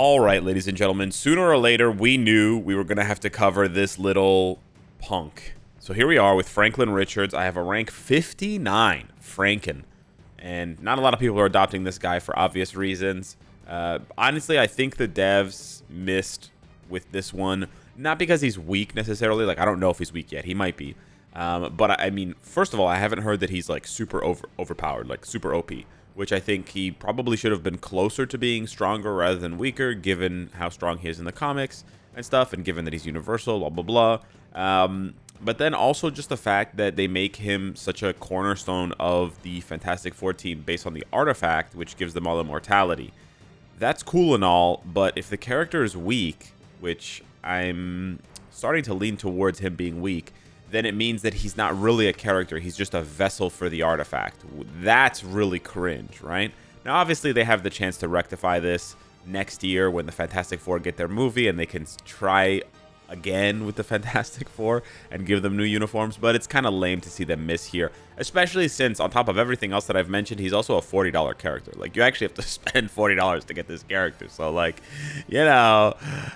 All right, ladies and gentlemen, sooner or later, we knew we were going to have to cover this little punk. So here we are with Franklin Richards. I have a rank 59, Franken. And not a lot of people are adopting this guy for obvious reasons. Honestly, I think the devs missed with this one. Not because he's weak necessarily. Like, I don't know if he's weak yet. He might be. But, I mean, first of all, I haven't heard that he's, like, super overpowered, like, super OP. Which I think he probably should have been closer to being stronger rather than weaker, given how strong he is in the comics and stuff, and given that he's universal, blah, blah, blah. But then also just the fact that they make him such a cornerstone of the Fantastic Four team based on the artifact, which gives them all immortality. That's cool and all, but if the character is weak, which I'm starting to lean towards him being weak, then it means that he's not really a character. He's just a vessel for the artifact. That's really cringe, right? Now, obviously, they have the chance to rectify this next year when the Fantastic Four get their movie and they can try again with the Fantastic Four and give them new uniforms, but it's kind of lame to see them miss here, especially since on top of everything else that I've mentioned, he's also a $40 character. Like, you actually have to spend $40 to get this character, so like, you know,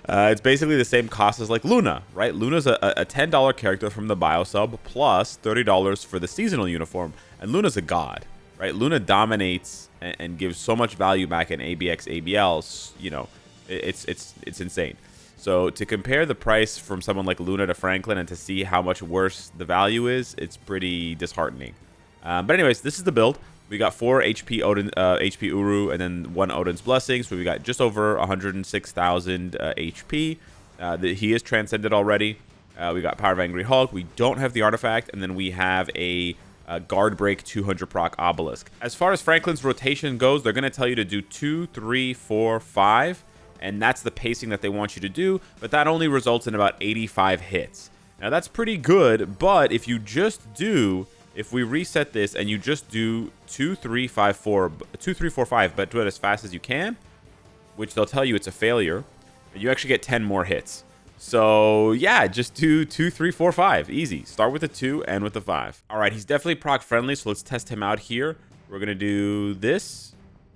it's basically the same cost as like Luna, right? Luna's a $10 character from the bio sub plus $30 for the seasonal uniform, and Luna's a god, right? Luna dominates and gives so much value back in ABX ABLs, you know, it's insane. So to compare the price from someone like Luna to Franklin and to see how much worse the value is, it's pretty disheartening. But anyways, this is the build. We got 4 HP Odin, HP Uru, and then 1 Odin's Blessing. So we got just over 106,000 HP. He is transcended already. We got Power of Angry Hulk. We don't have the artifact, and then we have a guard break 200 proc obelisk. As far as Franklin's rotation goes, they're going to tell you to do 2, 3, 4, 5. And that's the pacing that they want you to do, but that only results in about 85 hits. Now, that's pretty good, but if you just do, if we reset this and you just do 2, 3, 5, 4, 2, 3, 4, 5, but do it as fast as you can, which they'll tell you it's a failure, you actually get 10 more hits. So, yeah, just do 2, 3, 4, 5. Easy. Start with a 2 and with a 5. All right, he's definitely proc friendly, so let's test him out here. We're going to do this.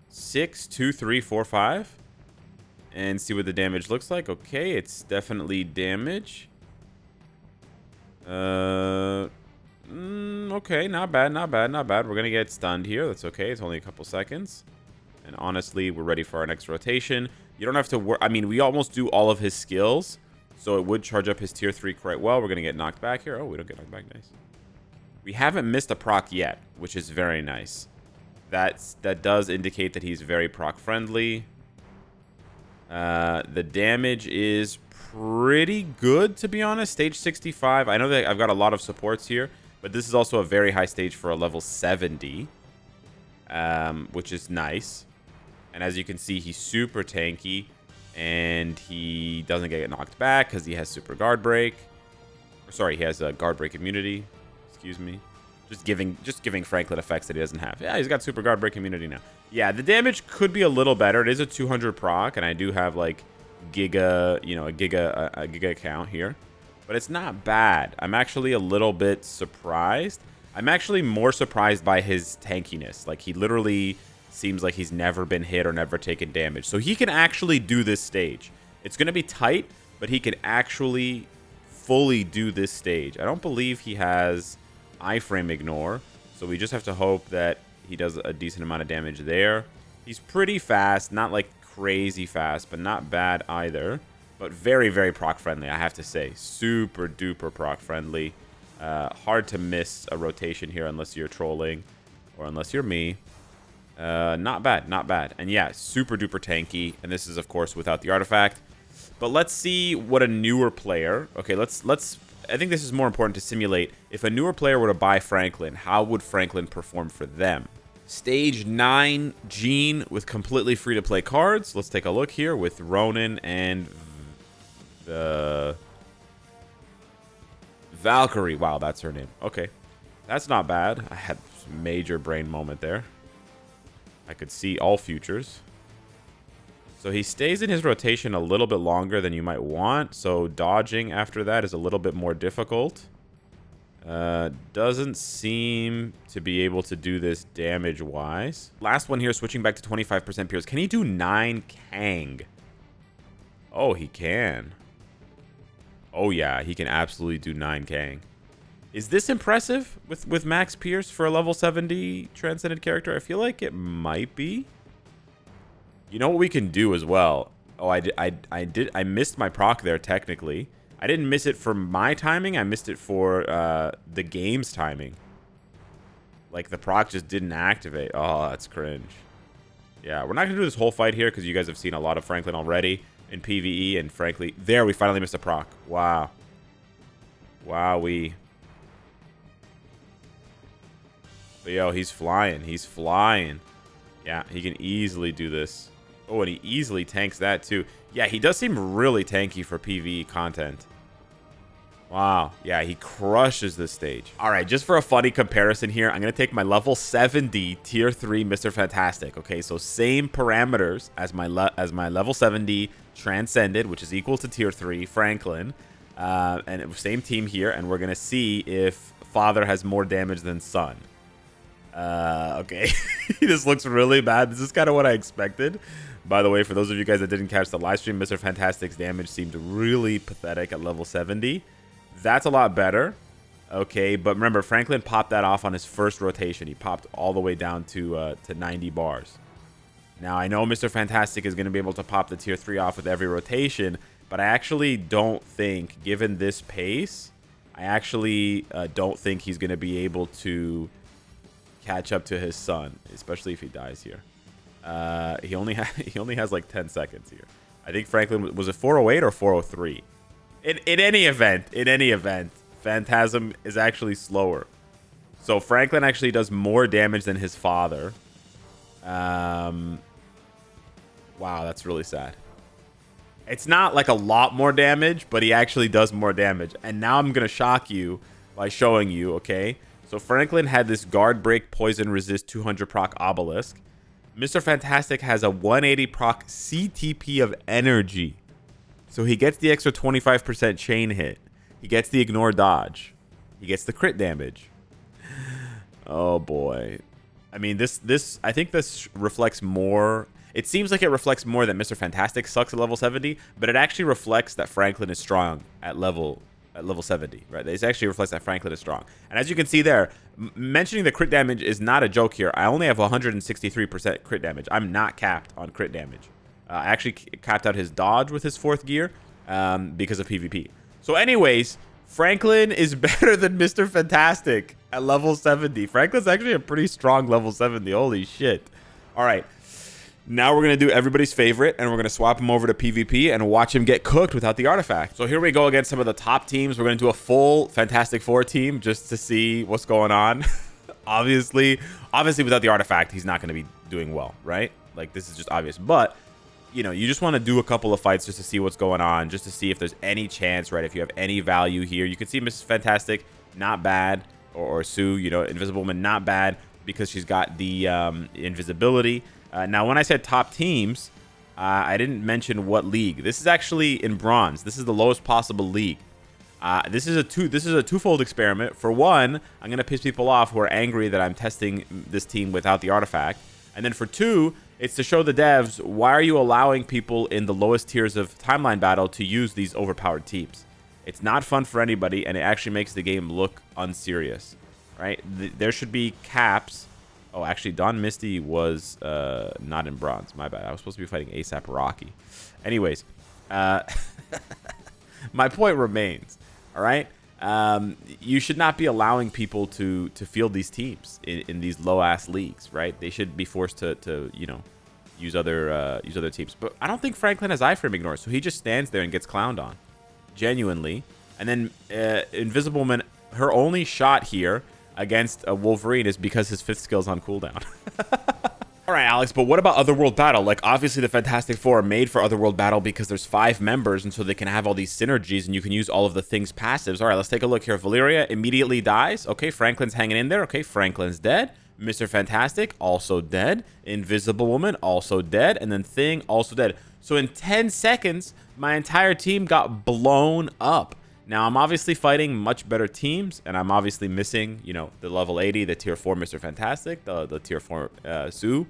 6, 2, 3, 4, 5. And see what the damage looks like. Okay, it's definitely damage. Okay, not bad, not bad, not bad. We're going to get stunned here. That's okay. It's only a couple seconds. And honestly, we're ready for our next rotation. You don't have to worry. I mean, we almost do all of his skills. So it would charge up his tier 3 quite well. We're going to get knocked back here. Oh, we don't get knocked back. Nice. We haven't missed a proc yet, which is very nice. That does indicate that he's very proc friendly. The damage is pretty good, to be honest. Stage 65. I know that I've got a lot of supports here, but this is also a very high stage for a level 70, which is nice. And as you can see, he's super tanky, and he doesn't get knocked back because he has super guard break. Or, sorry, he has a guard break immunity. Excuse me. Just giving Franklin effects that he doesn't have. Yeah, he's got super guard break immunity now. Yeah, the damage could be a little better. It is a 200 proc, and I do have like giga, you know, a giga account here, but it's not bad. I'm actually a little bit surprised. I'm actually more surprised by his tankiness. Like, he literally seems like he's never been hit or never taken damage. So he can actually do this stage. It's gonna be tight, but he can actually fully do this stage. I don't believe he has iframe ignore, so we just have to hope that he does a decent amount of damage there. He's pretty fast, not like crazy fast, but not bad either, but very, very proc friendly, I have to say. Super duper proc friendly. Hard to miss a rotation here unless you're trolling or unless you're me. Not bad, not bad. And yeah, super duper tanky, and this is of course without the artifact. But let's see what a newer player, okay, let's I think this is more important to simulate. If a newer player were to buy Franklin, how would Franklin perform for them? Stage 9 Gene with completely free-to-play cards. Let's take a look here with Ronin and the Valkyrie. Wow, that's her name. Okay, that's not bad. I had a major brain moment there. I could see all futures. So he stays in his rotation a little bit longer than you might want. So dodging after that is a little bit more difficult. Doesn't seem to be able to do this damage-wise. Last one here, switching back to 25% Pierce. Can he do 9 Kang? Oh, he can. Oh, yeah. He can absolutely do 9K. Is this impressive with Max Pierce for a level 70 Transcended character? I feel like it might be. You know what we can do as well? Oh, I missed my proc there, technically. I didn't miss it for my timing. I missed it for the game's timing. Like, the proc just didn't activate. Oh, that's cringe. Yeah, we're not going to do this whole fight here because you guys have seen a lot of Franklin already in PVE. And frankly, there, we finally missed a proc. Wow. Wowee. But yo, he's flying. He's flying. Yeah, he can easily do this. Oh, and he easily tanks that too. Yeah, he does seem really tanky for PvE content. Wow. Yeah, he crushes this stage. All right, just for a funny comparison here, I'm going to take my level 70 tier 3 Mr. Fantastic. Okay, so same parameters as my level 70 Transcended, which is equal to tier 3 Franklin. And same team here, and we're going to see if father has more damage than son. Okay. This looks really bad. This is kind of what I expected. By the way, for those of you guys that didn't catch the live stream, Mr. Fantastic's damage seemed really pathetic at level 70. That's a lot better. Okay, but remember, Franklin popped that off on his first rotation. He popped all the way down to 90 bars. Now, I know Mr. Fantastic is going to be able to pop the tier 3 off with every rotation, but I actually don't think, given this pace, I actually don't think he's going to be able to catch up to his son, especially if he dies here. He only has like 10 seconds here. I think Franklin was it 408 or 403. In any event, Phantasm is actually slower. So Franklin actually does more damage than his father. Wow, that's really sad. It's not like a lot more damage, but he actually does more damage. And now I'm gonna shock you by showing you. Okay. So Franklin had this guard break, poison resist, 200 proc obelisk. Mr. Fantastic has a 180 proc CTP of energy. So he gets the extra 25% chain hit. He gets the ignore dodge. He gets the crit damage. Oh boy. I mean, I think this reflects more. It seems like it reflects more that Mr. Fantastic sucks at level 70, but it actually reflects that Franklin is strong at level 70, right? This actually reflects that Franklin is strong. And as you can see there, mentioning the crit damage is not a joke here. I only have 163% crit damage. I'm not capped on crit damage. I actually capped out his dodge with his 4th gear because of PvP. So anyways, Franklin is better than Mr. Fantastic at level 70. Franklin's actually a pretty strong level 70. Holy shit. All right. Now we're going to do everybody's favorite, and we're going to swap him over to PvP and watch him get cooked without the artifact. So here we go against some of the top teams. We're going to do a full Fantastic Four team just to see what's going on. Obviously, without the artifact, he's not going to be doing well, right? Like, this is just obvious. But, you know, you just want to do a couple of fights just to see what's going on, just to see if there's any chance, right? If you have any value here. You can see Mrs. Fantastic, not bad. Or Sue, you know, Invisible Woman, not bad because she's got the invisibility. Now, when I said top teams, I didn't mention what league. This is actually in bronze. This is the lowest possible league. This is a twofold experiment. For one, I'm gonna piss people off who are angry that I'm testing this team without the artifact. And then for two, it's to show the devs, why are you allowing people in the lowest tiers of timeline battle to use these overpowered teams? It's not fun for anybody, and it actually makes the game look unserious, right? There should be caps. Oh, actually, Don Misty was not in bronze. My bad. I was supposed to be fighting ASAP Rocky. Anyways, my point remains, all right? You should not be allowing people to field these teams in these low-ass leagues, right? They should be forced to you know, use other teams. But I don't think Franklin has iframe ignore, so he just stands there and gets clowned on, genuinely. And then Invisible Woman, her only shot here against a Wolverine is because his 5th skill is on cooldown. All right, Alex, but what about Otherworld Battle? Like, obviously the Fantastic Four are made for Otherworld Battle because there's 5 members, and so they can have all these synergies, and you can use all of the things passives. All right, let's take a look here. Valeria immediately dies. Okay, Franklin's hanging in there. Okay, Franklin's dead. Mr. Fantastic, also dead. Invisible Woman, also dead. And then Thing, also dead. So in 10 seconds, my entire team got blown up. Now, I'm obviously fighting much better teams, and I'm obviously missing, you know, the level 80, the tier 4 Mr. Fantastic, the tier 4 Sue.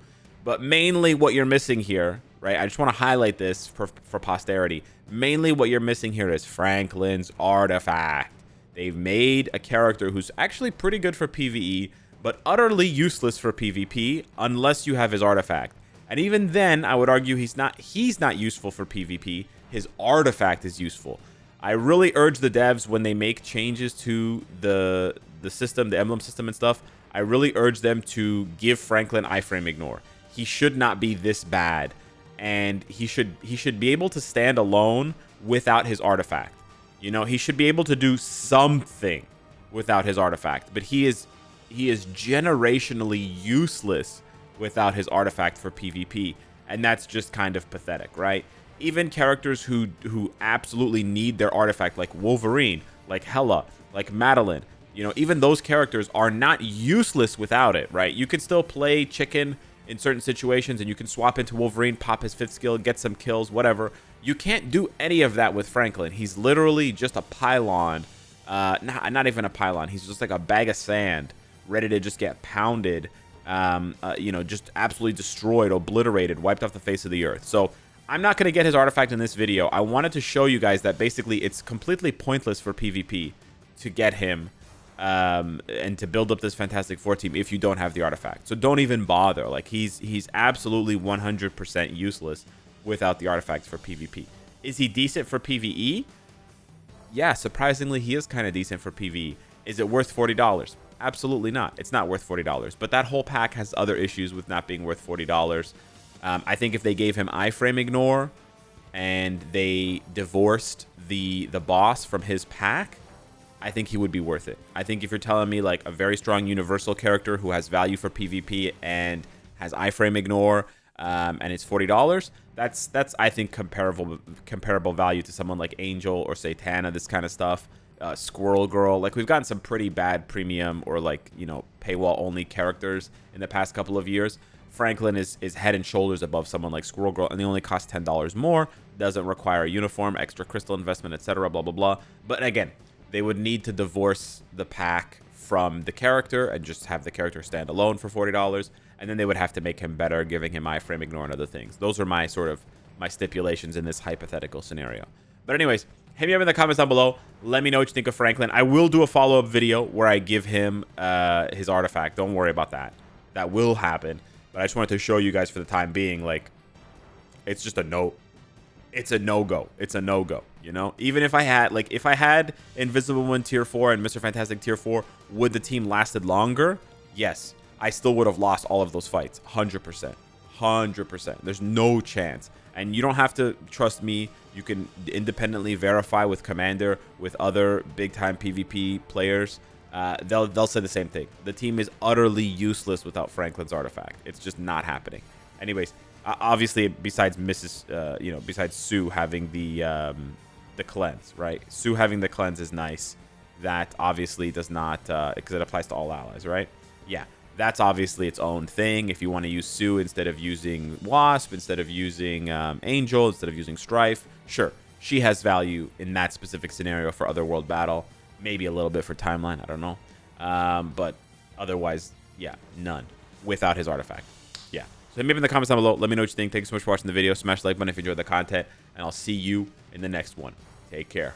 But mainly what you're missing here, right? I just want to highlight this for posterity. Mainly what you're missing here is Franklin's artifact. They've made a character who's actually pretty good for PvE, but utterly useless for PvP unless you have his artifact. And even then, I would argue he's not useful for PvP. His artifact is useful. I really urge the devs, when they make changes to the system, the emblem system and stuff, I really urge them to give Franklin iframe ignore. He should not be this bad, and he should be able to stand alone without his artifact. You know, he should be able to do something without his artifact, but he is generationally useless without his artifact for PvP, and that's just kind of pathetic, right? Even characters who absolutely need their artifact, like Wolverine, like Hela, like Madeline, you know, even those characters are not useless without it, right? You can still play chicken in certain situations, and you can swap into Wolverine, pop his 5th skill, get some kills, whatever. You can't do any of that with Franklin. He's literally just a pylon. Not even a pylon. He's just like a bag of sand, ready to just get pounded, you know, just absolutely destroyed, obliterated, wiped off the face of the earth. So I'm not going to get his artifact in this video. I wanted to show you guys that basically it's completely pointless for PvP to get him and to build up this Fantastic Four team if you don't have the artifact. So don't even bother. Like, he's absolutely 100% useless without the artifacts for PvP. Is he decent for PvE? Yeah, surprisingly, he is kind of decent for PvE. Is it worth $40? Absolutely not. It's not worth $40. But that whole pack has other issues with not being worth $40. I think if they gave him iframe ignore and they divorced the boss from his pack, I think he would be worth it. I think if you're telling me like a very strong universal character who has value for PvP and has iframe ignore, and it's $40, that's I think comparable value to someone like Angel or Satana, this kind of stuff. Squirrel Girl, like, we've gotten some pretty bad premium or, like, you know, paywall only characters in the past couple of years. Franklin is head and shoulders above someone like Squirrel Girl, and they only cost $10 more. Doesn't require a uniform, extra crystal investment, etc. Blah blah blah. But again, they would need to divorce the pack from the character and just have the character stand alone for $40, and then they would have to make him better, giving him iframe ignore and other things. Those are my stipulations in this hypothetical scenario. But anyways, hit me up in the comments down below. Let me know what you think of Franklin. I will do a follow-up video where I give him his artifact. Don't worry about that. That will happen. But I just wanted to show you guys for the time being, like, it's just a no. It's a no-go. It's a no-go, you know? Even if I had Invisible Woman tier 4 and Mr. Fantastic tier 4, would the team lasted longer? Yes. I still would have lost all of those fights. 100%. 100%. There's no chance. And you don't have to trust me. You can independently verify with Commander, with other big-time PvP players. They'll say the same thing. The team is utterly useless without Franklin's artifact. It's just not happening. Anyways, obviously, besides besides Sue having the cleanse, right? Sue having the cleanse is nice. That obviously does not, because it applies to all allies, right? Yeah. That's obviously its own thing. If you want to use Sue instead of using Wasp, instead of using Angel, instead of using Strife, sure. She has value in that specific scenario for Otherworld Battle. Maybe a little bit for Timeline. I don't know. But otherwise, yeah, none. Without his artifact. Yeah. So maybe in the comments down below. Let me know what you think. Thanks so much for watching the video. Smash the like button if you enjoyed the content. And I'll see you in the next one. Take care.